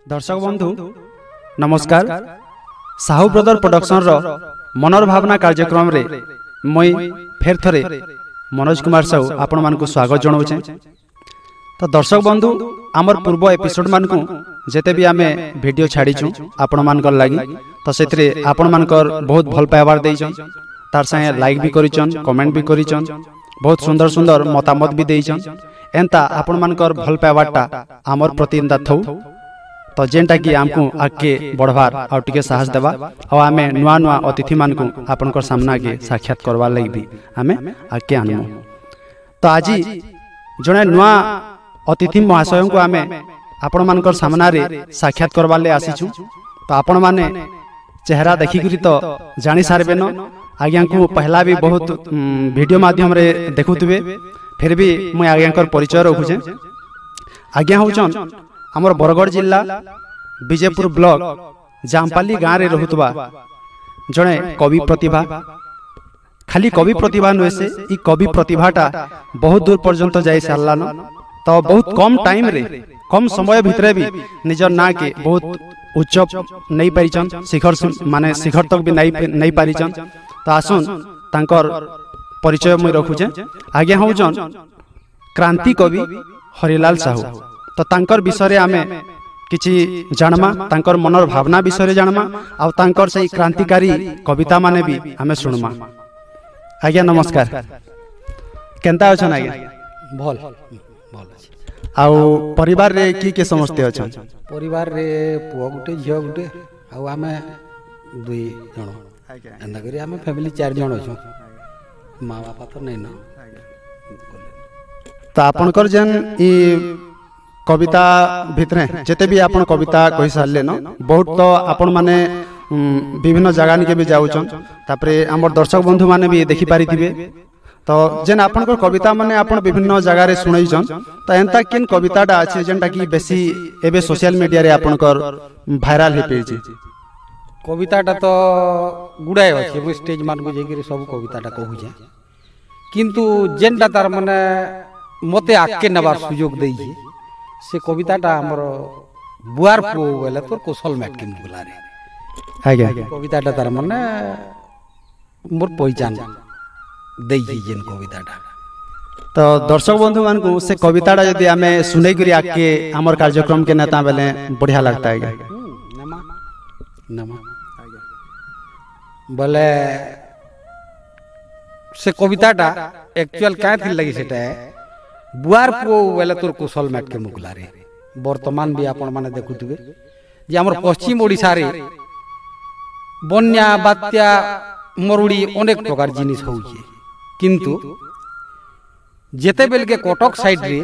दर्शक बंधु नमस्कार। साहू ब्रदर प्रोडक्शन रो मनोर भावना कार्यक्रम रे मुई फेर थरे मनोज कुमार साहू आपण मान को स्वागत जनाऊे। तो दर्शक बंधु आमर पूर्व एपिसोड मान को जेते भी आमे वीडियो छाड़ीचु आपण मान लगी तो से आपण मान बहुत भल पाइबार देइछन, तार संगे लाइक भी करिछन, कमेंट भी करिछन, बहुत सुंदर सुंदर मतामत भी देइछन। एंता आपण मान भल पाइबारटा आमर प्रति थौ तो जेनटा कि आमको आगे बढ़वार आउ टिके साहस देवा और आमे नुआ नुआ अतिथि मान को आपनकर सामना के साक्षात करवार लगी भी आमे आगे आनमु। तो आज जड़े नुआ अतिथि महाशय को आमे आपण मानकर सामना रे साक्षात करवार ले आसीछु। तो आपण माने चेहरा देखिकरी तो जानी सारबे न, आज्ञा को पहला भी बहुत वीडियो माध्यम रे देखुतबे, फिर भी मुई आज्ञाकर परिचय रखुछे। आज्ञा होचन हमर बरगढ़ जिला विजयपुर ब्लॉक जामपाली गाँव रे रहुतबा जड़े कवि प्रतिभा। खाली कवि प्रतिभा नुहे से ई कवि प्रतिभाटा बहुत दूर पर्यंत जाई सारलान। तो बहुत कम टाइम रे कम समय भितरे भी निजर ना के बहुत उच्च नहीं पारिचन, शिखर माने शिखर तक भी नहीं पारिचन। तो आसुन तांकर परिचय मुई रखुचे। आज्ञा होचन क्रांति कवि हरिलाल साहू। तो तांकर विषय आमे किछि जानमा, तांकर मनर भावना विषय जानमा आ तांकर से क्रांतिकारी कविता माने भी आमे सुनमा। आज्ञा नमस्कार, केनता अछन आज्ञा? भल भल अछि। आउ परिवार रे की समस्ते अछन? परिवार रे पुआ गुटे झियो गुटे आउ आमे दुई जण। एंदा करी आमे फैमिली 4 जण अछन, मां बापा तो नै न। तो आपनकर जन ई कविता भितरे जेते भी आपण कविता कहि सारले न, बहुत तो आपण माने विभिन्न जगह निके भी जाउछन, तापरे हमर दर्शक बंधु माने भी देखि पारिथिबे। तो जेन आपनकर कविता माने आपण विभिन्न जगह रे सुनैछन, तो एंता केन कविताटा अछि जेनटा कि बेसी एबे सोशल मीडिया रे आपनकर वायरल हे पेछि? कविताटा तो गुडाय अछि, मु स्टेज मान को जेकि सब कविताटा कहू जे, किंतु जेनटा तार माने मते आके नबार सुयोग देइ जे से कविताटा हमर बुआर पो बेला तोर कौशल मैट के मुगला रे। आज्ञा कविताटा तार माने मोर पहचान देइ जे जेन कविताटा। तो दर्शक बंधु मान को से कविताटा यदि आमे सुनै करी आके हमर कार्यक्रम के नेता बेले बढ़िया लगता है। नमा नमा बोले से कविताटा एक्चुअल काय थी लगी सेटा बुआर पो बेले तोर कौशल मैट के मुगला रे। वर्तमान भी आपण माने देखुतबे जे हमर पश्चिम ओडिसा रे बन्या बात्या मरुड़ी अनेक प्रकार जिनिस होउचे, किंतु जेते बेल के कटक साइड रे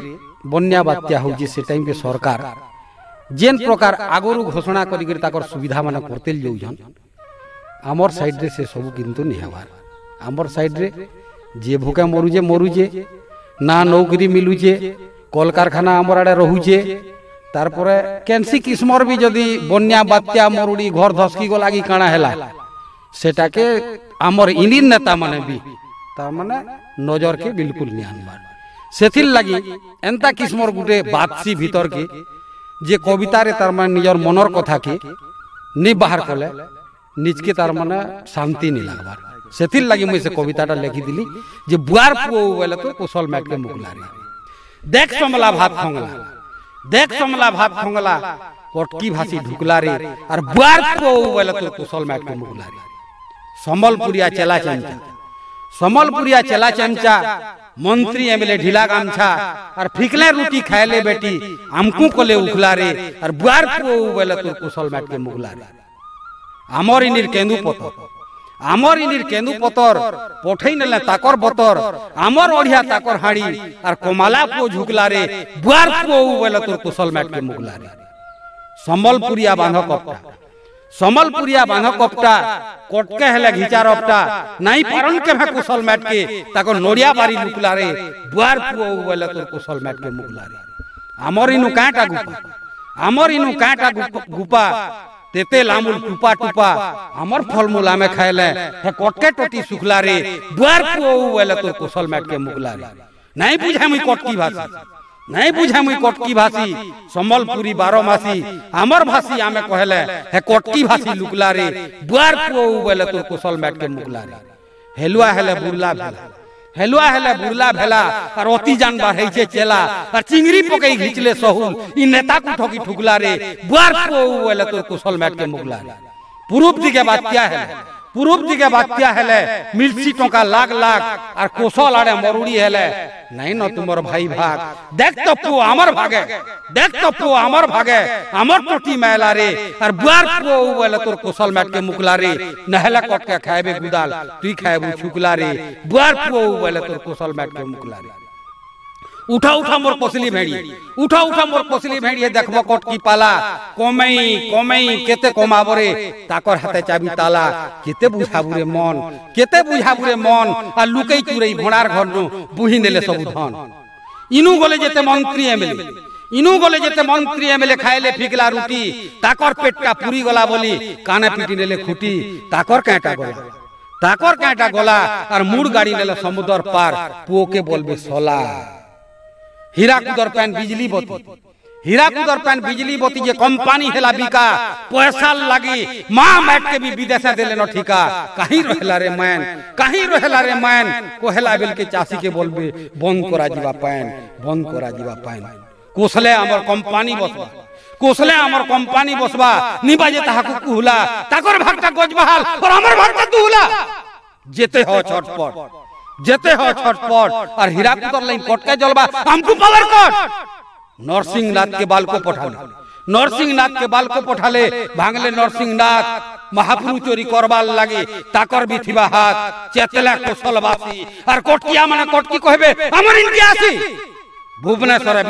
बन्या बात्या होउचे से टाइम पे सरकार जेन प्रकार आगरु घोषणा करी करी ताकर सुविधा माने करतेल जाउछन, हमर साइड रे से सब किंतु नि हवार। हमर साइड रे जे भूखे मरुजे ना नौकरी मिलुचे, कल कारखाना हमर आड़े रहुचे, तारपरे केनसी किस्मर भी जदि बन्या बात्या मरुड़ी घर धसकी गो लागी काना हैला सेटा के हमर इंडियन नेता माने भी तार माने नजर के बिल्कुल नि आनबार। सेथिल लागी एंता किस्मर गुटे बातसी भीतर के जे कविता रे तार माने निजर मनर कथा के नि बाहर कले निज के तार माने शांति नि लागबार। सेथिल लागी मुई से कविताटा लिखि दिली जे बुआर पो बेले तो कौशल मैट के मुगला रे। देख समला भात खंगला, देख समला भात खंगला, कटकी भाषी ढुकला रे, और बुआर पो बेले तो कौशल मैट के मुगला रे। संबलपुरिया चला चमचा, संबलपुरिया चला चमचा, मंत्री एमएलए ढीला गामछा, और फिकले रोटी खाएले बेटी हमकू कोले उखला रे, और बुआर पो बेले तो कौशल मैट के मुगला रे। आमर इनिर केंदु पतर आमर इनिर केंदु पतर पठई नेले ताकर बतर आमर ओढ़िया ताकर हाड़ी आर कोमाला पो झुकला रे बुआर पो बोले तोर कुशल मैट के मुगला रे संबलपुरिया बांध कपटा संबलपुरिया बांध कपटा कोटके हेले घिचा रपटा नाई पारन के भे कुशल मैट के ताको नोरिया बारी लुकला रे बुआर पो बोले तोर कुशल मैट के मुगला रे आमर इनु काटा गुपा आमर इनु काटा गुपा तेते लामुल टुपा टुपा हमर फलमूल आमे खाइले हे कोटके टोटी सुखला रे बुआर को वेले तोर कुशल मैट के मुगला रे नहीं बुझा मुई कोटकी भाषी नहीं बुझा मुई कोटकी भाषी संबलपुरी 12 मासी हमर भाषी आमे कहले हे कोटकी भाषी लुकला रे बुआर को वेले तोर कुशल मैट के मुगला रे हेलुआ हेले बुरला भेला हेलुआ हेले बुरला भेला और अति जान बाढ़ै छे चेला और चिंगरी पकई घिचले सहुल इ नेता को ठोकी ठुकला रे बुआर को वेले तोर कुशल मैट के मुगला रे पूर्व दिके बात्या है पूर्व दिके बात्या हेले मिर्ची टोका लाग लाग और कोशल आड़े मरुड़ी हेले नहीं न तुमर भाई भाग देख तो पो हमर भागे देख तो पो हमर भागे हमर टोटी मैला रे और बुआर को वेले तोर कुशल मैट के मुगला रे नहला कट के खाएबे गुदाल तुई खाएबू छुकला रे बुआर को वेले तोर कुशल मैट के मुगला रे उठा उठा मोर पसली भेड़ी उठा उठा मोर पसली भेड़ी देखबो कोटकी पाला कमई कमई केते कमाबरे ताकर हाथे चाबी ताला केते बुझाबुरे मन केते बुझाबुरे मन आ लुकई चुरई भोणार घर नु बुही नेले सब धन इनु गले जेते मंत्री एमएलए इनु गले जेते मंत्री एमएलए खाइले फिकला रोटी ताकर पेटका पूरी गला बोली काने पिटी नेले खुटी ताकर कांटा गला और मुड़ गाड़ी नेले समुद्र पार पुओ के बोलबे सोला हीरा कुदर पैन बिजली बत्ती हीरा कुदर पैन बिजली बत्ती जे कंपनी हेला बिका पैसा लगी मां मैट के भी विदेश देले न ठिका कहीं रहला रे मैन कोहेला बिल के चासी के बोलबे बंद करा जीवा पैन कोसले हमर कंपनी बसबा कोसले हमर कंपनी बसबा निबाजे ताहाकु कुहला ताकर भागटा गजबहाल और हमर भागटा दुहला जेते हो छटपट और हीरा कुदर लाइन कटके जलबा हमको पावर कट नरसिंहनाथ के बाल को पठाले भांगले नरसिंहनाथ महापुरु चोरी करबाल लागे ताकर भी थिबा हाथ चेतला कुशलवासी और कोटकिया माने कोटकी कहबे हमर इंडिया आसी भुवनेश्वर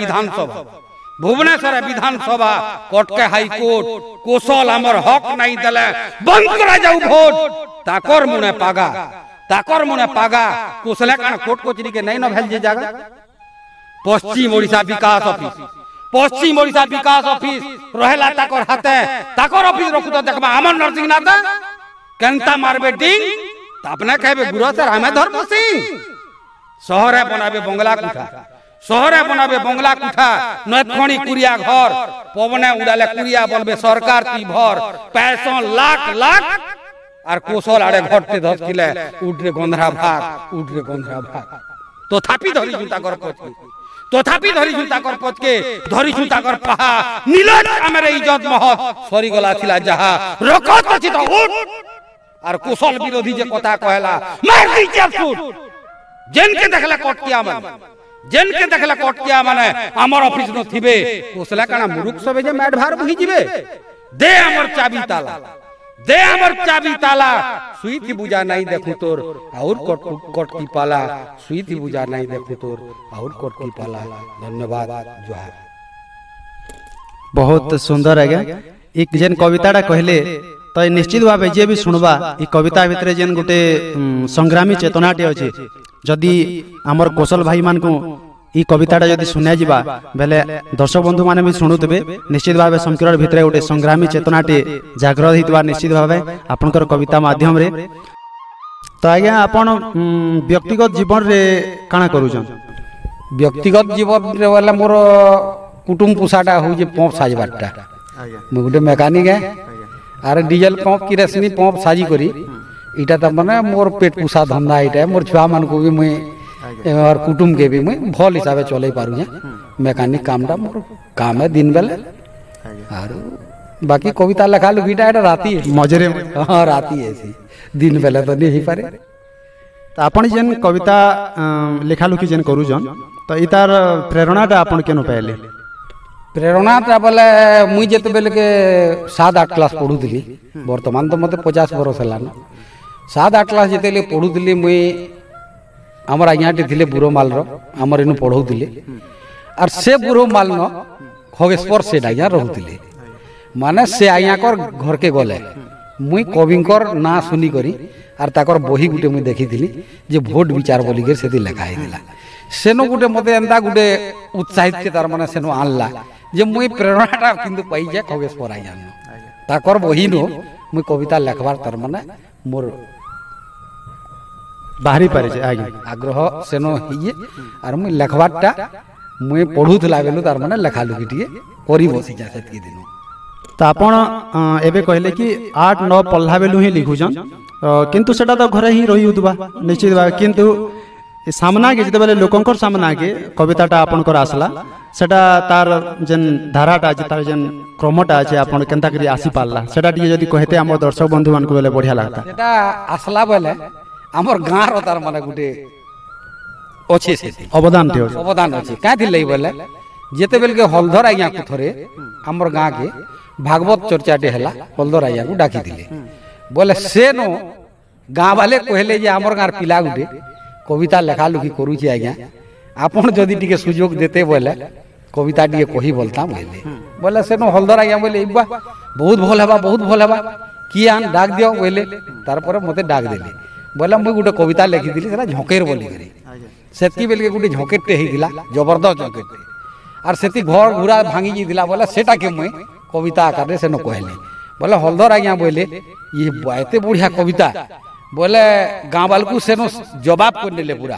विधानसभा कोटके हाई कोर्ट कोशल हमर हक नहीं देले बंद करा जाऊ वोट ताकर मुने पागा कोसले कान कोट कोचरी के नहीं न भेल जे जागा पश्चिम ओडिशा विकास ऑफिस रहेला ताकर हाथे ताकर ऑफिस रखु त देखबा हमर नरसिंहनाथ केनता मारबे डिंग त अपने कहबे गुरु सर हमें धर्म सिंह शहरे बनाबे बंगला कुठा नथखणी कुरिया घर पवने उड़ाले कुरिया बोलबे सरकार ती भर पैसा लाख और कोशल आड़े घटते 10 किले उठरे गंधरा भाग तो थापी धरी जूता कर पच के धरी जूता कर पहा नीलज हमरे इज्जत महत सरी गला छिला जहा रखत अछि त उठ और कोशल विरोधी जे कथा कहला मार दी चपसुट जेन के देखला कटकिया माने हमर ऑफिस न थिबे कोसला काना मुरुख सबे जे मैड भार बही जिबे दे हमर चाबी ताला सुई थी बुझा नहीं देखू तोर और कटकी पाला सुई थी बुझा नहीं देखू तोर और कटकी पाला धन्यवाद जोहार बहुत सुंदर है एक जेन कविताटा कहले तो निश्चित भाव जे भी सुनबा ई कविता भितर जेन गोटे संग्रामी चेतनाटे अच्छे जदि आमर कौशल भाई मान को ई कविताटा जदि सुना जिबा बेले दर्शक बंधु माने भी शुणुतबे निश्चित भाव संकीर्ण भितर गोटे संग्रामी चेतनाटे जागृत होइतबा निश्चित भाव आपनकर कविता माध्यम रे तो आज्ञा आपण व्यक्तिगत जीवन रे काना करूछन व्यक्तिगत जीवन रे वाला मोर कुटुंब पुसाटा हो जे पंप साजबाटा मैं गोटे मेकानिक है आरे डीजल पंप किरोसिनी पंप साजी करी इटा त माने मोर पेट पुसा धंधा इटा मोर छुआ मन को भी मैं और कुटुंब के भी मैं भल हिसाब से चले पारू मेकानिक कामटा मोर काम है दिन बेले और बाकी कविता लिखा लुकीटा एटा राती मजरे हां राती ऐसी दिन बेले तो नहीं पारे तो आपण जेन कविता लेखा लुकी जेन करूजन तो इतार प्रेरणाटा आपण केनो पाइले प्रेरणाटा बोले मुई जिते बेले के 7-8 क्लास पढ़ुली वर्तमान तो मत 50 बरस है 7-8 क्लास जिते पढ़ुली मुई आमर आज्ञाटी थे बुरोमाल आमर इन पढ़ौले और से बुरोमाल न खगेश्वर सेठ आज्ञा रोले माने से आज्ञा घर के गले मुई कविंकर ना शुनी करी और ताकर बही गुटे मुई देखी जे भोट विचार बोलिक से लेखाई दिला सेनो गुटे मत एंता गुटे उत्साहित के तार माने सेनो आनला जे मुई प्रेरणाटा किंतु पाई जाए खगेश्वर आज्ञा ताकर बही नो मुई कविता लेखबार तार माने मोर बाहरी पारे आगे आग्रह सेनो हिए और मुई लेखबारटा मुई पढ़ुला बेलु तार माने लेखा लुकी टिके करी बसी जा सेतकी दिन तो आपण एबे कहले कि 8-9 पल्ला बेलु ही लिखुछन किंतु सेटा तो घरे ही रही उतबा निश्चित बा किंतु सामना के जते बेले लोकंकर सामना के कविताटा आपनकर आसला सेटा तार जेन धाराटा जे तार जेन क्रमटा जे आपण केनता करी आसी पारला सेटा टिके जदी कहते हमर दर्शक बंधु मान को बेले बढ़िया लागता सेटा आसला बेले हमर गाँ रो तार माने गुटे अच्छे से अवदान अच्छे क्या थी बोले जिते बेल के हलधर आज्ञा को थोड़े हमर गाँ के भागवत चर्चाटे है हलधर आज्ञा को डाकी दिले बोले से नो गाँ वाले कहले जे हमर गाँव पिला गुटे कविता लेखा लुखी करुचे आज्ञा आपन जदि टिके सुजोग देते बोले कविता टिके कही बोलता बोले से नो हलधर आज्ञा बोले इबा बहुत भल हवा किए आन डाक दियो बोले तार पर मते डाक देले बोला मुई गोटे कविता लिखी सेटा झोंकेर बोली करी सेतकी बेल के गोटे झोंकेटे हेइदिला जबरदस्त झोंकेटे और सेती घर घुरा भांगी जिदिला बोला सेटा के मुई कविता आकार रे सेनो कहले बोले हलधर आज्ञा बोले ये एते बढ़िया कविता बोले गाँव वालकू सेनो जवाब कर नेले पूरा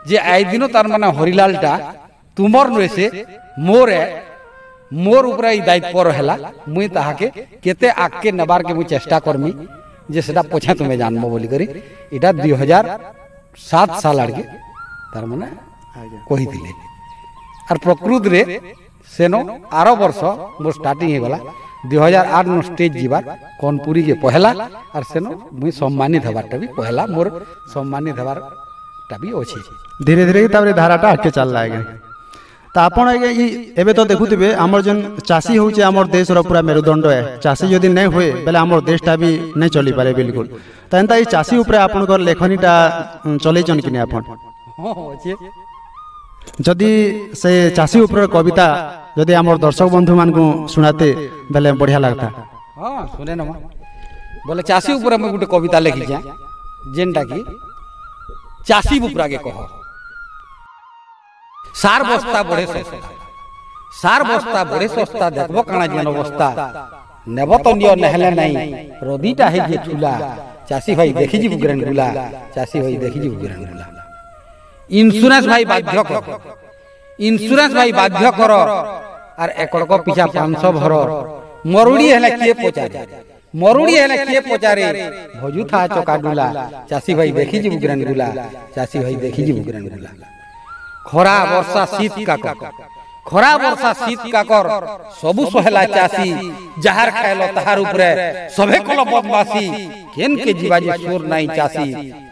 जे आई दिनो तार माने हरिलालटा तुमर नुए से मोर ऊपर ई दायित्व रहेला मुई ताहाके केते आके नबार के मुई चेष्टा करमी जे सेटा पछा तुम्हें जानबो बोली करी इटा 2007 साल आड़के तार माने कही दिले और प्रकृत रे सेनो 8 वर्ष मोर स्टार्टिंग हे गला 2008 नो स्टेज जीवा कौनपुरी के पहला और सेनो मुई सम्मानित हबारटा भी पहला मोर सम्मानित हबारटा भी अछि धीरे धीरे ताबरे धाराटा आके चल लागे तो आपण एबे तो देखुथिबे हमर जन चासी होचे हमर देश रो पूरा मेरुदंड है चासी यदि नै होए बेले हमर देशटा भी नै चली पारे बिल्कुल तो एंता ई चासी ऊपर आपण कर लेखनीटा चलै जन किने आपण हां होचे जदि से चासी ऊपर कविता जदि हमर दर्शक बंधु मान को सुनाते बेले बढ़िया लागता हां सुने न बोले चासी ऊपर हम गुटे कविता लिखि जा जेनटा की चासी ऊपर के कहो सार बस्ता बड़े सस्ता देखबो काना जेन अवस्था नेब तो नियो नहले नहीं रदीटा है जे ठुला चासी भाई देखि जी बुगरन गुला चासी भाई देखि जी बुगरन गुला इंश्योरेंस भाई बाध्य कर और एकड़ को पीछा 500 भर मरुड़ी हेले किए पचारे भजू था चका डुला चासी भाई देखि जी बुगरन गुला चासी भाई देखि जी बुगरन गुला खरा वर्षा शीत काकर सबु सहेला चासी जहार खायलो तहार ऊपरे सभे कलो बदमाशी केन के जीवा जे चोर नाही चासी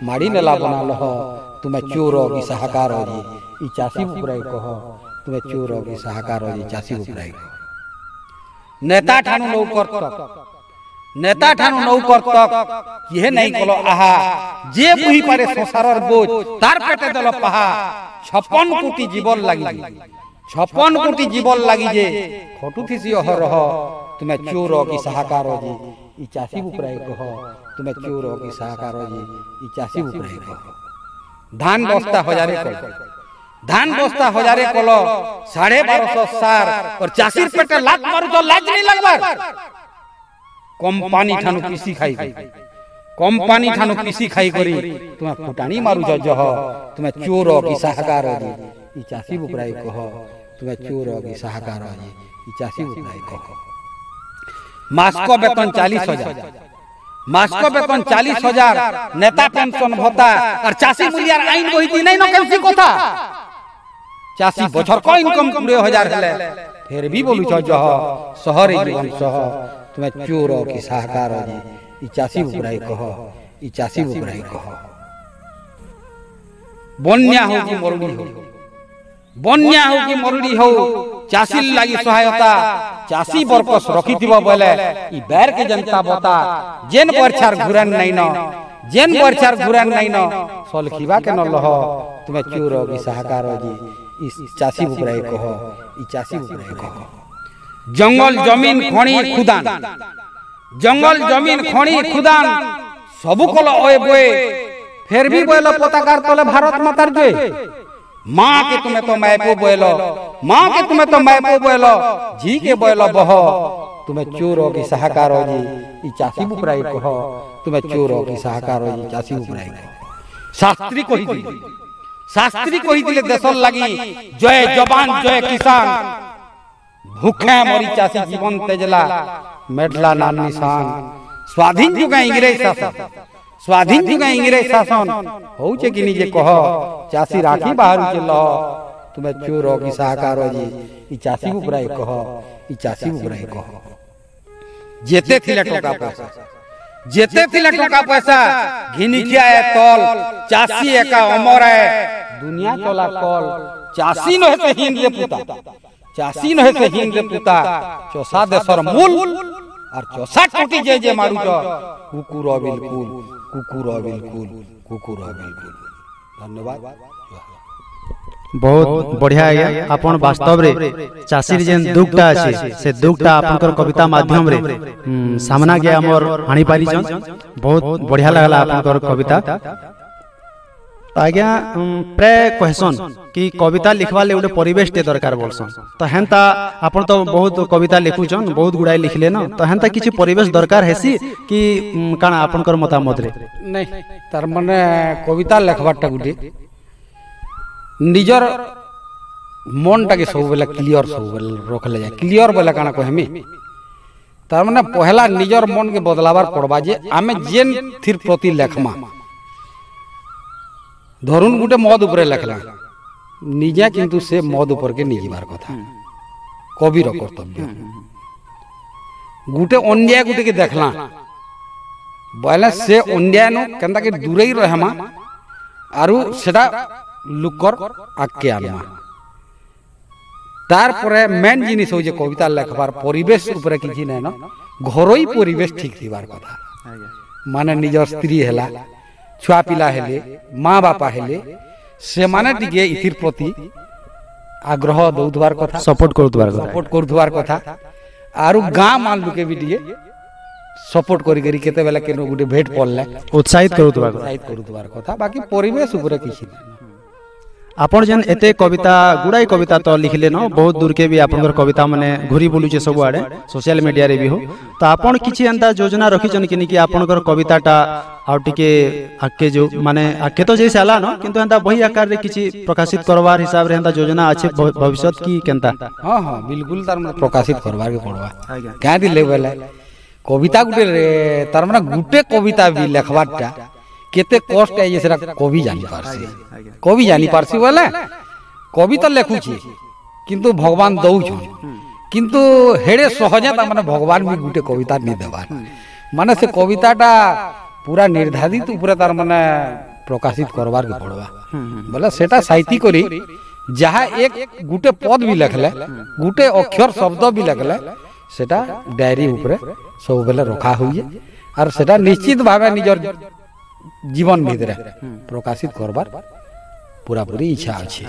माड़ी नेला बनालो हो तुम्हें चोर की सहाकार हो जी ई चासी ऊपरे कहो तुम्हें चोर की सहाकार हो जी चासी ऊपरे नेता ठानु नौकर तक यह नहीं कलो आहा जे बुही पारे संसारर बोझ तार पेटे देलो पहा 56 कोटी जीवन लगी जे खटू थीसी रह तुम्हें चोर की सहाकार हो जी ई चासी ऊपरे कहो तुम्हें चोर की सहाकार हो जी ई चासी ऊपरे कहो धान बस्ता हजारे कलो 1250 सार और चासीर पेटे लात मारू तो लाज नहीं लगबार कम पानी ठानु पीसी खाई करी तुम्हें फुटानी मारू जह तुम्हें चोर की सहाकार हो जी ई चासी ऊपरे कहो तुम्हें चोर की सहाकार हो जी ई चासी ऊपरे कहो मास्को वेतन 40,000 नेता पेंशन भत्ता और चासी मूल्यार आईन बहिती नहीं न केमसी कथा चासी बछर को इनकम 20,000 हेले फिर भी बोलू जह शहर जीवन सह तुम्हें चोर की सहाकार हो जी ई चासी ऊपरे कहो ई चासी ऊपरे कहो बन्या हो कि मरुड़ी हो चासी लगी सहायता चासी बरकस रखिथिबो बोले ई बैर के जनता बता जेन बरछार घुरन नहीं न जेन बरछार घुरन नहीं न सलखिबा के न लह तुम्हें चोर की सहाकार जी इस चासी बुकराई कह ई चासी बुकराई कह जंगल जमीन खणी खुदान जंगल जमीन खणी खुदान सबु कल ओए बोए फिर भी बोलो पताकार तले भारत मातार जे माँ के तुम्हें तो मैपो बोलो माँ के तुम्हें तो मैपो बोलो जी के बोलो बह तुम्हें चोर की सहाकार हो जी ई चासी बुकराई कह तुम्हें चोर की सहाकार हो जी चासी बुकराई शास्त्री कही दिले देशर लगी जय जवान जय किसान भूखे मरी चासी जीवन तेजला मेडला नाम निशान स्वाधीन जुगा इंग्रेज शासन स्वाधीन जुगा इंग्रेज शासन होउचे कि निजे कह चासी राखी बाहर चल तुम्हें चोर की सहाकार हो जी ई चासी बुकराई कह ई चासी बुकराई कह जेते थिले टका पैसा जेते थिले टका पैसा घिनिकिया है तल चासी एका अमर है दुनिया चला कल चासी न हेते हिन रे पुता चासी न हेते हिन रे पुता चौसा देशर मूल और चौसा टूटी जे मारू तो कुकुर बिल्कुल कुकुर बिल्कुल कुकुर बिल्कुल धन्यवाद बहुत बढ़िया आज्ञा आपण वास्तव रे चासी जेन दुखटा अछि से दुखटा आपनकर कविता माध्यम रे सामना के हमर हानि पारी छन बहुत बढ़िया लागला आपनकर कविता तो आज्ञा प्राय कहसन कि कविता लिखवा ले उडे परिवेश ते दरकार बोलसन तो हेंता आपण तो बहुत कविता लिखुछन बहुत गुडाई लिखले न तो हेंता किछि परिवेश दरकार हेसी कि काना आपनकर मतामत रे नहीं तार माने कविता लिखवाटा गुटे निजर मन टाके सब बेला क्लियर सब बेला रखले जाए क्लियर बेला काना कहमी तार माने पहला निजर मन के बदलावर पड़बा जे आमे जेन थिर प्रति लेखमा धरुन गुटे मद ऊपर लेखला निजे किंतु से मद ऊपर के निजीबार कथा कविर कर्तव्य गुटे अन्याय गुटे के देखला बोले से अन्याय नु केनता के दूरे रहमा आरु सेटा लुकर आके आनमा तार परे मेन जिनिस हो जे कविता लेखबार परिवेश ऊपर किछि नै न घरोई परिवेश ठीक थिबार कथा माने निजर स्त्री हेला छुआ पिला हेले माँ बापा हेले से माने टिके इथिर प्रति आग्रह दउथबार कथा सपोर्ट करथबार कथा आरु गाँ मान लुके भी टिके सपोर्ट करी करी केते बेला केनो गुटे भेट पड़ले उत्साहित करथबार कथा बाकी परिवेश ऊपर किछि नै आपण जेन एते कविता गुड़ाई कविता तो लिखले न बहुत दूर के भी आपनकर कविता माने घुरी बुलुचे सब आडे सोशल मीडिया रे भी हो तो आपण किछि अंता योजना रखिछन कि आपनकर कविताटा आउ टिके आके जो माने आके तो जैसे आला न किंतु अंता बही आकार रे किछि प्रकाशित करवार हिसाब रे अंता योजना अछि भविष्य की केनता हां हां बिल्कुल तार माने प्रकाशित करवार के पड़वा क्या दिले बेला कविता गुटे तार माने गुटे कविता भी लेखवाटा केते कष्ट है जेसरा कवि जानी पारसी बोले कवि तो लेखुची किंतु भगवान दउछन किंतु हेडे सहजे ता माने भगवान भी गुटे कविता नि देबार माने से कविताटा पूरा निर्धारित ऊपर तार माने प्रकाशित करवार के पड़वा बोले सेटा साहित्य करी जहा एक गुटे पद भी लिखले गुटे अक्षर शब्द भी लिखले सेटा डायरी ऊपर सब बेले रखा हुई और सेटा निश्चित भावे निजर जीवन भीतर प्रकाशित करबार पूरा पूरी इच्छा अछि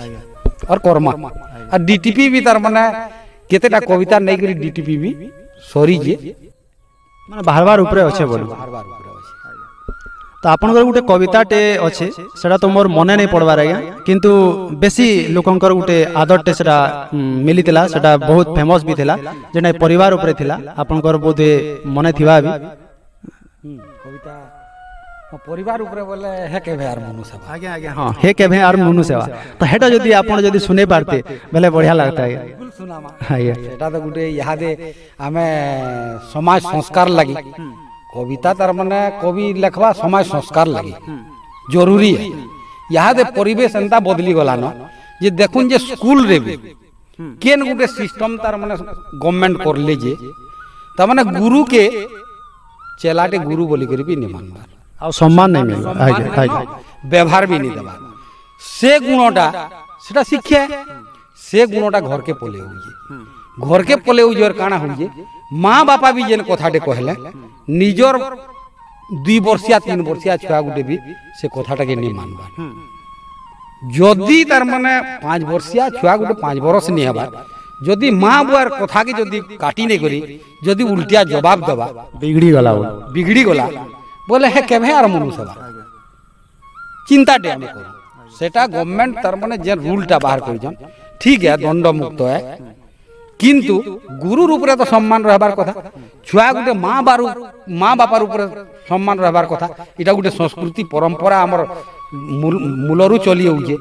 और कर्मा और डीटीपी भी तार माने केतेटा कविता नै करी डीटीपी भी सॉरी जे माने बार ऊपर अछि बोल तो आपनकर गुटे कविताटे अछि सेटा तो मोर मने नै पड़बार आज्ञा किंतु बेसी लोकंकर गुटे आदरटे सेटा मिलितला सेटा बहुत फेमस भी थिला जेना परिवार ऊपर थिला आपनकर बोधे मने थिबा भी कविता परिवार ऊपर बोले हे केभे आर मनु सेवा आज्ञा आज्ञा हां हे केभे आर मनु सेवा तो हेटा जदी आपण जदी सुने पारते बेले बढ़िया लगता है बिल्कुल सुनामा आज्ञा सेटा तो गुटे यादे आमे समाज संस्कार लगी कविता तार माने कवि लेखवा समाज संस्कार लगी जरूरी है यादे परिवेश एंता बदली गला न जे देखुन जे स्कूल रे भी केन गुटे सिस्टम तार माने गवर्नमेंट करले जे त माने गुरु के चेलाटे गुरु बोली करी भी नहीं मानबार आ सम्मान नहीं मिल व्यवहार भी नहीं देवा से गुणटा सेटा शिक्षा से गुणटा घर के पले हुए घर के पले हुए और काना हुए माँ बापा भी जेन कथाटे कहले निजर 2 वर्षिया 3 वर्षिया छुआ गुटे भी से कथाटा के नहीं मानबा जदि तार माने 5 वर्षिया छुआ गुटे 5 बरस नहीं हबा जदि माँ बुआर कथा के जदि काटी नहीं करी जदि उल्टिया जवाब दबा बिगड़ी गला बिगड़ी गला बोले हे केभे आर मनुष्य बा चिंता डे हमें करू सेटा गवर्नमेंट तार माने जे रूलटा बाहर करिजन ठीक है दंड मुक्त है किंतु गुरु रूप रे तो सम्मान रहबार कथा छुआ गुटे माँ बापार ऊपर सम्मान रहबार कथा इटा गुटे संस्कृति परंपरा हमर मूलरू चली होजे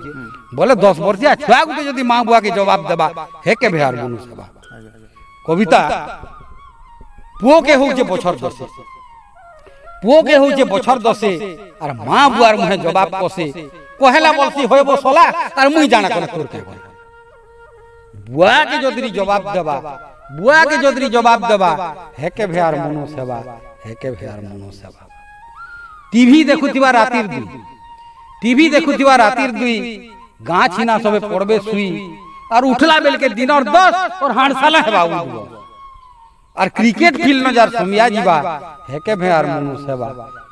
बोले 10 वर्षिया छुआ गुटे जदि माँ बुआ के जवाब देबा हे के बिहार मनुष्य बा कविता पुओ के होजे बछर दसे पुओ के होजे बछर दसे और माँ बुआर मुहे जवाब कसे कहला बोलसी होयबो सोला और मुई जाना करे तोर के बुआ के जदि जवाब देबा बुआ के जदि जवाब देबा हे के बिहार मनुष्य बा हे के बिहार मनुष्य बा टीवी देखुतिबा रातिर दुई टीवी देखुतिबा रातिर दुई गाँ छीना सबे पड़बे सुई और उठला बेल के दिन और 10 और हांडसाला हेबा उठबो और क्रिकेट फील्ड न जार समिया जीवा हेके भेयार मनुष्य बा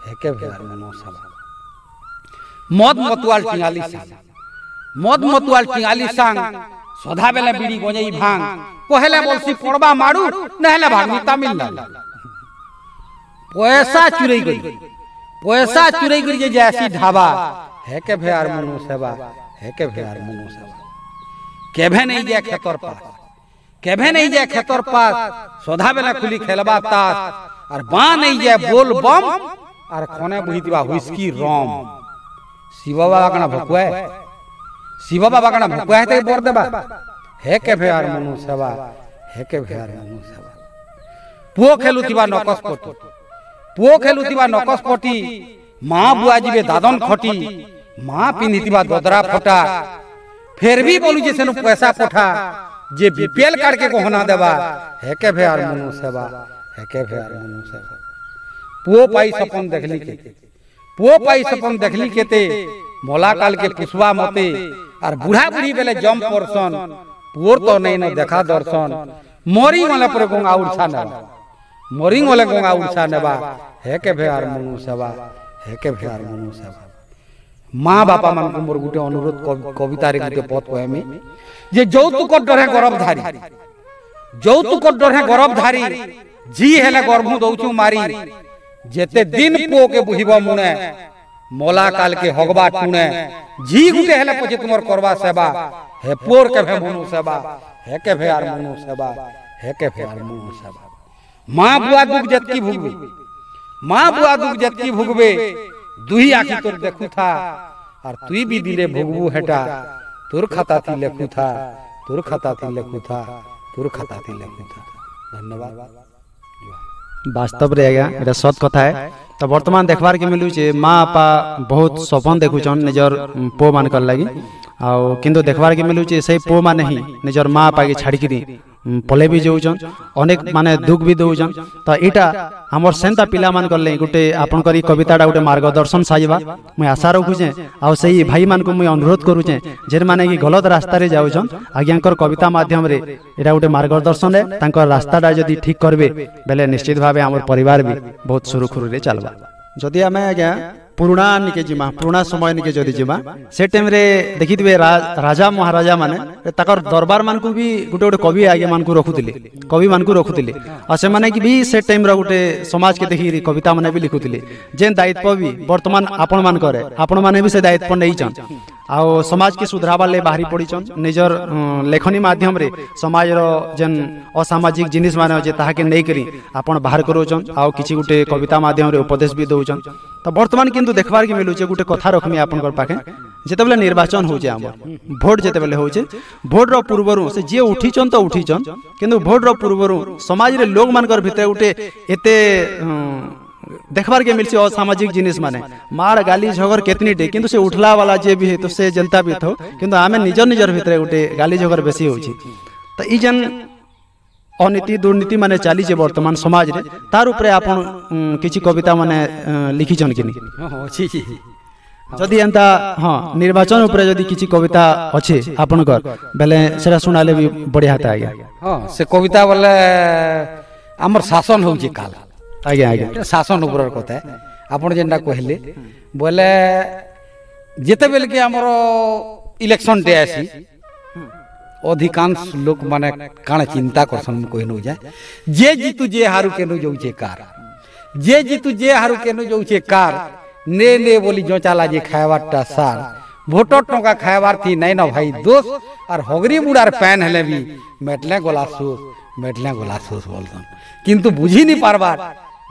हेके भेयार मनुष्य बा मद मतुआल टिंगाली सांग मद मतुआल टिंगाली सांग सदा बेले बीड़ी गोजई भांग पहले बोलसी पड़बा मारू नहले भागनी तमिलनाडु पैसा चुरई गई जे जैसी ढाबा हेके भेयार मनुष्य बा हेके भेयार मनुष्य बा केभे नहीं जाए खेतर पास केभे नहीं जाए खेतर पास सोधा बेला खुली खेलबा तास और बा नहीं जाए बोल बम और खोने बुहितबा हुस्की रम शिव बाबा कना भकुए शिव बाबा कना भकुए ते बोर देबा हेके भेयार मनुष्य बा हेके भेयार मनुष्य बा पुओ खेलुतिबा नकसपटी पुओ खेलुतिबा नकसपटी माँ बुआ जीवे दादन खटी माँ पिंधितिबा ददरा फटा फिर भी बोलू जे सेनु पैसा पठा जे बीपीएल कार्ड के गहना देबा हेके भेयार मनुष्य बा हेके भेयार मनुष्य बा पुओ पाई सपन देखली के पुओ पाई सपन देखली केते मोला काल के पुष्पा मते और बूढ़ा बूढ़ी बेले जम परसन पुओर तो नहीं न देखा दर्शन मोरी वाला पर गंगा उड़छा ने मोरिंग वाला गंगा उड़छा नेबा हेके भेयार मनुष्य बा हेके भेयार मनुष्य बा माँ बापा मान को मोर गुटे अनुरोध कविता रे गुटे पद कहमी जे যৌতুক डरे गर्भधारी যৌতুক डरे गर्भधारी जी हेले गर्भ दउचु मारी जेते दिन पो के बुहिबा मुने मोला काल के हगबा टुने जी गुटे हेले पछे तुमर करबा सेवा हे पोर के भे मनु सेवा हे के भेयार मनु सेवा हे के भेयार मनु सेवा माँ बुआ दुख जतकी भुगबे माँ बुआ दुख जतकी भुगबे दुही आखी तोर देखु था और तुई भी दिले भुगबू हेटा तोर खाता थी लेखु था तोर खाता थी लेखु था तोर खाता थी लेखु था धन्यवाद वास्तव रे आज्ञा एटा सत कथा है तो वर्तमान देखबार के मिलू जे माँ बापा बहुत सपन देखुछन निजर पो मान कर लागी आ किंतु देखबार के मिलू जे सही पो माने ही निजर माँ बापा के छाड़ी की पले भी जाऊन अनेक माने दुख भी दौन तो यहाँ आमर सेंता पिला मान कर गोटे आपंकर कविता गोटे मार्गदर्शन साजिबा मुझे आशा रखुचे आ सही भाई मान को मुझे अनुरोध करुचे जे माने कि गलत रास्ता रे जाऊन आज्ञाकर कविता माध्यम रे एटा गोटे मार्गदर्शन है तांकर रास्ताटा जदि ठीक करबे बेले निश्चित भाव आम परिवार भी बहुत सुरुखुरु रे चलबा जदि आमे आज्ञा पुराना निके जिमा पुराना समय निके जदि जिमा से टाइम रे देखिथिबे राजा महाराजा माने ताकर दरबार मान को भी गोटे गोटे कवि आगे मान को रखुतिले कवि मान को रखुतिले आ से माने कि भी से टाइम रो गोटे समाज के देखि कविता माने भी लिखुतिले जेन दायित्व भी वर्तमान आपण मान करे आपण माने भी से दायित्व नै छन आ समाज के सुधराबा ले बाहरी पड़ीछन निजर लेखनी माध्यम रे समाज रो जेन असामाजिक जिनिस माने जे ताहा के नै करी आपण बाहर करोचन आ किछि गोटे कविता माध्यम रे उपदेश भी दउचन तो वर्तमान किंतु देखबार के मिलू गोटे कथा रखमी आपन पाखे जेतेबेले निर्वाचन होचे हमर भोट जेतेबेले होचे भोट रो पूर्वरु से जे उठीचन तो उठीचन किंतु भोट रो पूर्वरु समाज रे लोग मानकर भितर गोटे एते देखबार के मिलছে असामाजिक जिनिस माने मार गाली झगड़ केतनी टे किंतु से उठला वाला जे भी है तो से जनता भी थो किंतु आमे निजर निजर भितर गोटे गाली झगड़ बेसी होची तो ई जन अनीति दुर्नीति माने चली जे वर्तमान समाज रे तार ऊपर आपन किछि कविता माने लिखिछन कि हां छी छी जदि एंता हाँ निर्वाचन उपरे जदि किछि कविता अछि आपनकर बेले सेरा सुनाले भी बढ़िया होता आज्ञा। हाँ से कविता बोले आमर शासन होउची काल आज्ञा आज्ञा शासन ऊपर कथा आपण जेनटा कहले बोले जेते बेल के हमर इलेक्शन डे आसी अधिकांश लोक माने काण चिंता करसन कोइ न जाय जे जीतु जे हारू केनु जाउचे कार जे जीतु जे हारू केनु जाउचे कार ने ने बोली जो चाला जे खायबारटा सार भोटर टंका खायबार थी नहीं न भाई दोस्त और हगरी बुड़ार पैन हेले भी मेटले गोला सोस बोलसन किंतु बुझी नहीं पारबार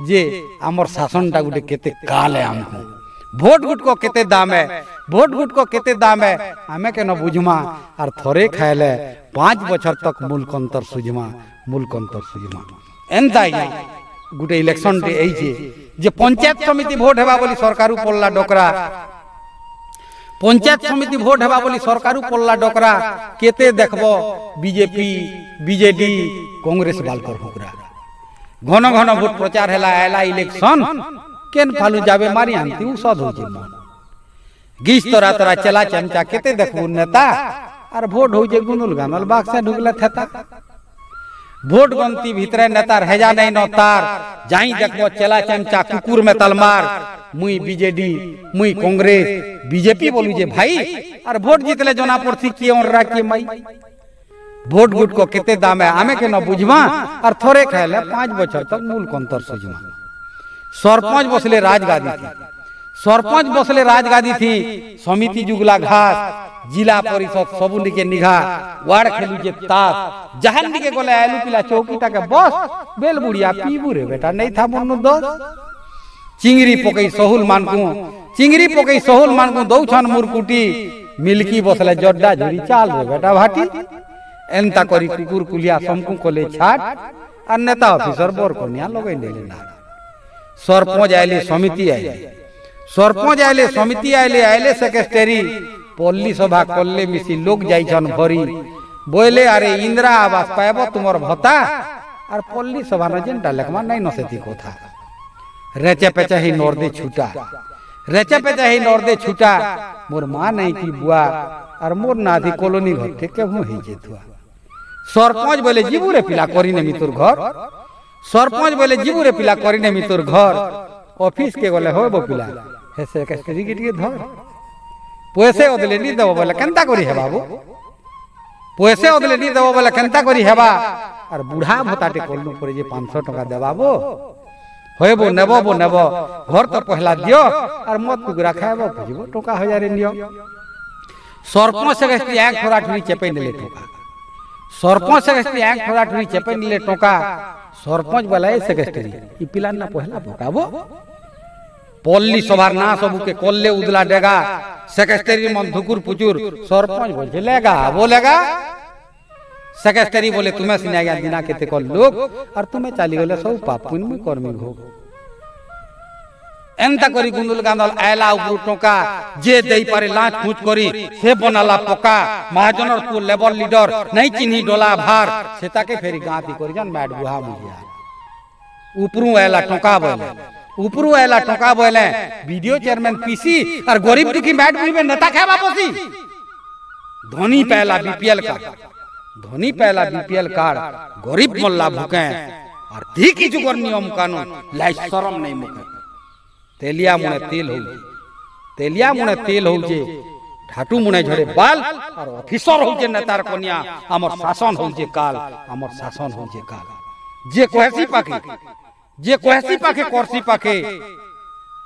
जे आमर शासनटा गुटे केते काल है हमको भोट गुट को केते दाम है भोट गुट को केते दाम है हमें के न बुझमा और थोरे खायले 5 बछर तक मुल्कंतर सुझमा एंता गुटे इलेक्शन डे एई जे पंचायत समिति भोट हेबा बोली सरकारु पल्ला डोकरा पंचायत समिति भोट हेबा बोली सरकारु पल्ला डोकरा केते देखबो बीजेपी बीजेडी कांग्रेस बालकर हुकरा घन घन भोट प्रचार हेला एला इलेक्शन केन फालू जाबे मारी आंती उसद हो जे मन गीस तोरा तोरा चला चमचा केते देखबो नेता और भोट हो जे गुनुल गानल बाग से ढुकला थता भोट गंती भीतरे नेता रहेजा नहीं न तार जाई देखबो चला चमचा कुकुर में तलमार मुई बीजेडी मुई कांग्रेस बीजेपी बोलू जे भाई और भोट जीतले जना पड़थी की और राखी मई भोट गुट को केते दाम है आमे के न बुझवा और थोड़े खायले 5 बछर तक मूल कंतर सुझमा सरपंच बसले राजगादी थी समिति जुगला घास जिला परिषद सबुनी के निघा वार्ड खेलू जे तास जहान दिके गोले आलू पिला चौकीटा के बस बेल बुढ़िया पीबू रे बेटा नहीं था मुन्नु दोस्त चिंगरी पकई सहुल मानकू दौछन मुरकुटी मिल्की बसले जड्डा झुरी चाल रे बेटा भाटी एंता करी कुकुर कुलिया समकू कोले छाट और नेता ऑफिसर बोर कोनिया लगै देले ना सरपंच आइले समिति आइले सेक्रेटरी पल्ली सभा कल्ले मिसी लोग जाइछन भरी बोले अरे इंदिरा आवास पाएबो तुमर भत्ता और पल्ली सभा न जेनटा लेखमा नहीं नसेती कोथा रेचे पेचे ही नोरदे छुटा मोर मां नहीं थी बुआ और मोर नाधी कॉलोनी घर के केहू ही जेथुआ सरपंच बोले जीबू रे पिला करी ने मितुर घर सरपंच बोले जीबू रे पिला करी ने मितुर घर ऑफिस के बोले होबो पिला हे सेक्रेटरी के धर पैसे ओदले नी देबो बोले केनता करी हे बाबू पैसे ओदले नी देबो बोले केनता करी हेबा और बूढ़ा भताटे कोलनु परे जे 500 टका देबाबो होयबो नेबो घर तो पहला दियो और मत कुगरा खायबो बुझबो टका 1000 नियो सरपंच सेक्रेटरी एक थोड़ा ठुरी चेपे नेले टका सरपंच सेक्रेटरी एक थोड़ा ठुरी चेपे नेले टका सरपंच बोले सेक्रेटरी ई पिलान ना पहला भकाबो पल्ली सभार ना सबू के कोल्ले उदला डेगा सेक्रेटरी मन धुकुर पुचुर सरपंच बोले बोलेगा सेक्रेटरी बोले तुम्हें सिने गया दिना केते को लोग और तुम्हें चाली गले सब पापुन में कर्मी भोग एंता करी गुंदुल गांदल आयला उपुर टोका जे देई पारे लाच खूच करी से बनाला पका महाजनर को लेवल लीडर नहीं चिन्ही डोला भार सेता के फेरी गांती करी जान मैड बुहा मुजिया उपरू आयला टोका बोले वीडियो चेयरमैन पीसी और गरीब दुखी मैड बुही में नेता खाबा बसी धनी पहला बीपीएल कार्ड गरीब मोल्ला भूके और धी जुगर नियम कानून लाई शरम नहीं मुके तेलिया मुने तेल हो जे ढाटू मुने झड़े बाल और ऑफिसर हो जे नेतार कन्या हमर शासन हो जे काल जे कोहसी पाके करसी पाके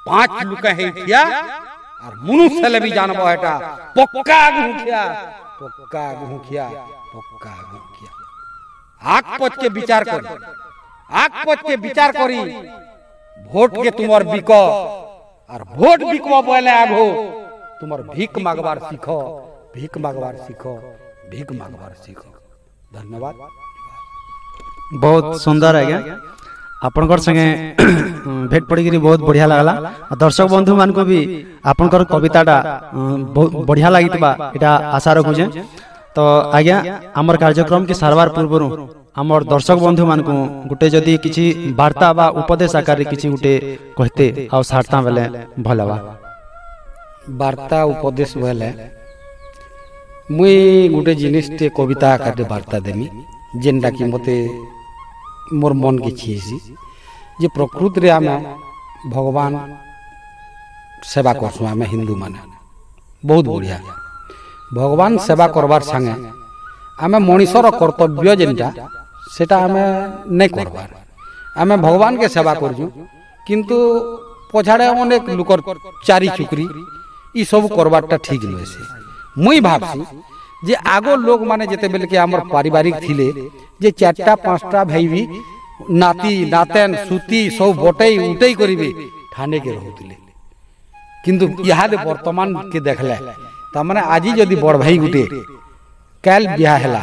5 लुका है थिया और मनुष्य ले भी जानबो हेटा पक्का गुखिया आग पच के विचार करी वोट के तुमर बिको और वोट बिकवा बोले आगो तुमर भीख मागबार सीखो धन्यवाद। बहुत सुंदर है क्या आपनकर संगे भेट पड़ी बहुत बढ़िया लगला दर्शक बंधु मान को भी आपनकर कविताटा बहुत बढ़िया लागितबा एटा आशा रखुजे। तो आज्ञा आमर कार्यक्रम के सारवार पूर्व आमर दर्शक बंधु मान को गुटे जदि किछि वार्ता बा उपदेश आकार किछि गुटे कहते आ सारता बेले भलवा वार्ता उपदेश बोले मुई गोटे जिनिसटे कविता आकार वार्ता देमी जेनटा कि मते मोर मन के छीसी जे प्रकृति रे आमे भगवान सेवा करसु आमे हिंदू माने बहुत बढ़िया भगवान सेवा करबार संगे आमे मनुष्यर कर्तव्य जेनटा सेटा आमे नहीं करबार आमे भगवान के सेवा करजु किंतु पछाड़े अनेक लोकर चारी चुकरी ई सब करबारटा ठीक नय से मुई भाबसी जे आगो लोग माने जेते बेल के हमर पारिवारिक थिले जे चारटा पांचटा भाई भी नाती नातेन सुती सब बटई उटई करिवे ठाने के रहउतिले किंतु इहादे वर्तमान के देखले त माने आजी जदी बड़ भाई गुटे काल बियाह हैला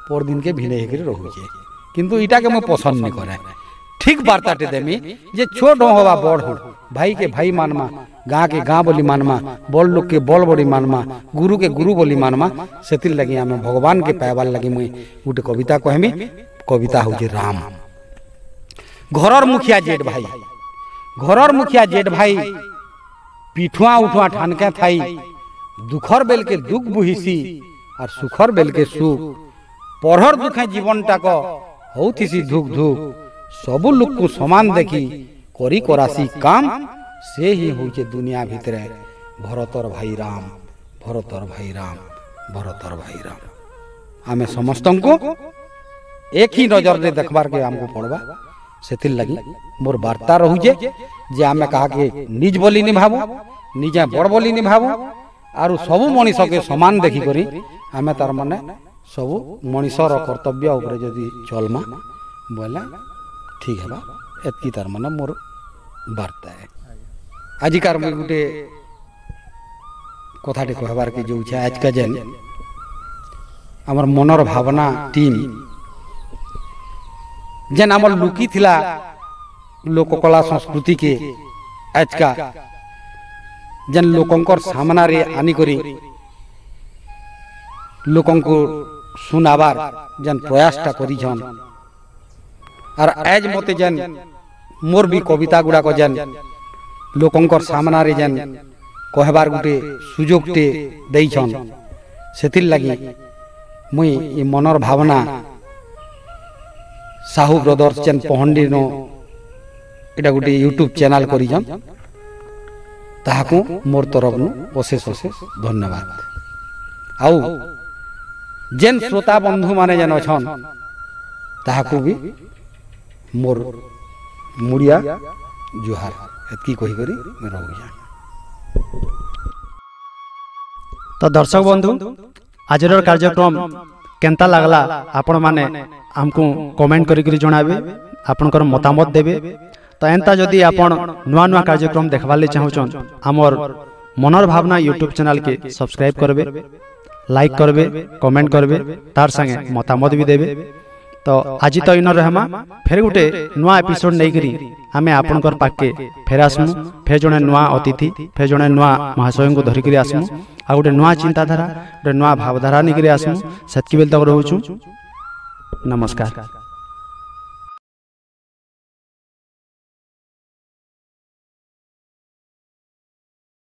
पर दिन के भिने हेकरे रहउचे किंतु इटा के म पसंद नहीं करे ठीक वार्ताटे देमी जे छोट होवा बड़ हो भाई के भाई मानमा गाँ के गाँ बोली मानमा बड़ लोग के बड़ बड़ी मानमा गुरु के गुरु बोली मानमा सेतिल लगी आमे भगवान के पाइबार लगी मुई गोटे कविता कहमी कविता होजे राम घरर मुखिया जेठ भाई घरर मुखिया जेठ भाई पीठुआ उठुआ ठानके थाई दुखर बेल के दुख बुहिसी और सुखर बेल के सुख पढ़र दुखे जीवनटा को होथिसी धुक धुक सबु लोग को समान देखी करी करासी काम से ही होचे दुनिया भितरे भरतर भाई राम भरतर भाई राम भरतर भाई राम आमे समस्त को एक ही नजर रे देखबार के हमको पड़बा सेतिल लगी मोर वार्ता रहुजे जे आमे कहा के निज बोली निभाबो निजे बड़ बोली निभाबो आरु सबु मनीष के समान देखी करी आमे तार माने सबु मनीषर कर्तव्य ऊपर जदी चलमा बोला ठीक है एतकी तार माने मोर वार्ता है आजिकार में गोटे कथाटे कहबार के जो छे आज का जेन हमर मनर भावना टीम जेन हमर लुकी थिला लोककला संस्कृति के आज का जेन लोकंकर सामना रे आनी करी लोकंको सुनाबार जेन प्रयासटा करी छन और आज मते जेन मोर भी कविता गुड़ा को जेन लोकंकर सामना रे जेन कहबार गुटे सुजोगटे देई छन सेतिल लगी मुई ई मनर भावना साहू ब्रदर्स जेन पहंडी नो एटा गुटे यूट्यूब चैनल करी छन ताहाकू मोर तरफ नु अशेष अशेष धन्यवाद आउ जेन श्रोता बंधु माने जेन छन ताहाकू भी मोर मुड़िया जुहार एतकी कही करी मैं रहूया। तो दर्शक बंधु आजर कार्यक्रम केंता लागला आपण माने हमको कमेंट करी जणाबे आपनकर मतामत देबे तो एंता जदि आपण नुआ नुआ कार्यक्रम देखबाले चाहूछन हमर मनर भावना यूट्यूब चैनल के सब्सक्राइब करबे लाइक करबे कमेंट करबे तार संगे मतामत भी देबे। तो आज तो इन रहमा फेर गुटे नुआ एपिसोड नहीं करी आमे आपनकर पाके फेर आसमु फेर जने नुआ अतिथि फेर जने नुआ महाशय को धरिक आसमु आ गुटे नुआ चिंताधारा गुटे नुआ भावधारा निकरी आसमु सेतकी बेल तक रहूछु नमस्कार।